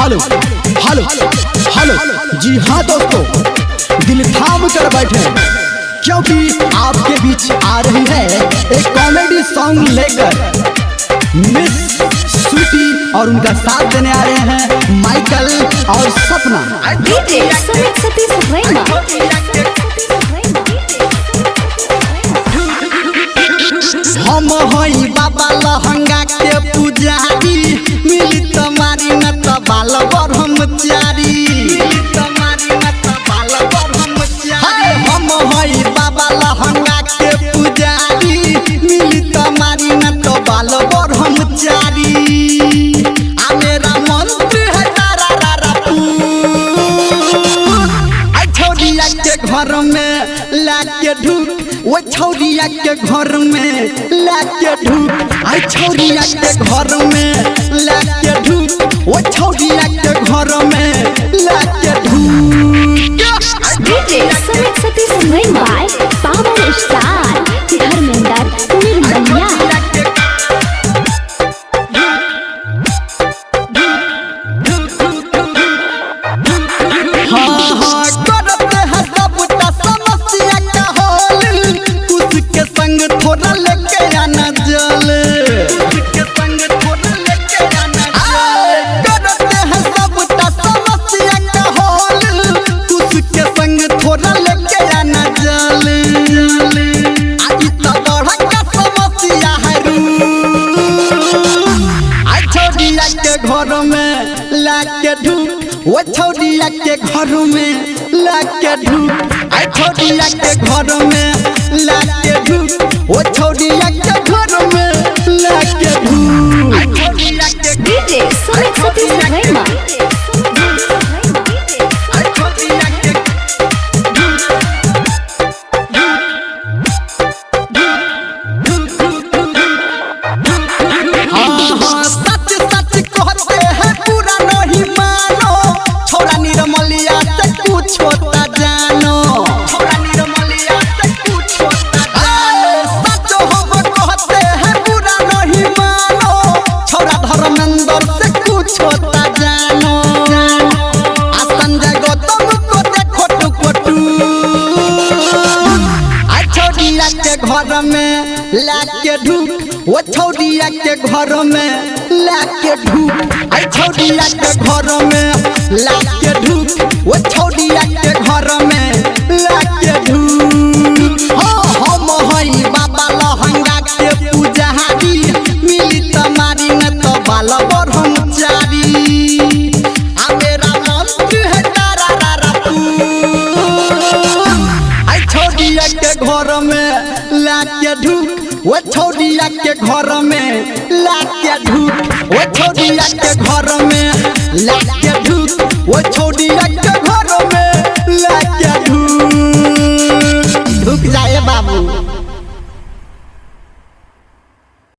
Hello hello hello. जी हाँ दोस्तों, दिल थाम कर बैठे क्योंकि आपके बीच आ रही है एक कॉमेडी सॉन्ग लेकर मिस स्वीटी और उनका साथ देने आ रहे हैं माइकल और सपना। हम हई बाबा लहंगा के पुजारी, मिली तुम्हारी न तो बाल ब्रह्मचारी। हम हई बाबा लहंगा के पुजारी, मिली तुम्हारी न तो बाल ब्रह्मचारी। आ मेरा मंत्र है तारा रा आई छोड़िया के घर में लाके ढूक, वो छौरिया के घर में लाके ढूक। आई छौरिया के घर में लाके ढूक, वो छौरिया के घर में लाके ढूक। DJ Sumit Satish Mumbai power star Dharmendra Nirmaliya. थोड़ा लेके आना जल, उसके संग थोड़ा लेके आना जल। करते हैं सबटा समस्या का हल, उसके संग थोड़ा लेके आना जल। आज तो बड़ा का समस्या है आई छोड़िया के घर में लाके ढूक, वो छोड़िया के घर में लाके ढूक। आई छोड़िया के घर में लाके ढूक, वो छोड़िया के घर में लाके ढूक। डीजे सुमित सतीश मुंबई। सच सच कहते हैं पूरा नहीं मानो, छोड़ा निर्मलिया से कुछ होता जानो। छोड़ा निर्मलिया से कुछ होता जानो। सच हम कहते हैं पूरा नहीं मानो, छोड़ा धर्मेंद्र से कुछ होता जानो। आ संजय गौतम को देखो टुकटू, आ छोड़िया के घर में लाके ढूक, वो छोड़िया के घर में लाके ढूक। आई छोड़िया के घर में लाके ढूक, वो छोड़िया के घर में लाके ढूक। हम हई बाबा लहंगा के पुजारी, मिली तुम्हारी न तो बाल ब्रह्मचारी। आ मेरा मंत्र है तारा रा आई छोड़िया के घर में लाके ढूक, वो छोड़िया के घर में लाके ढूक। वो छोड़िया के घर में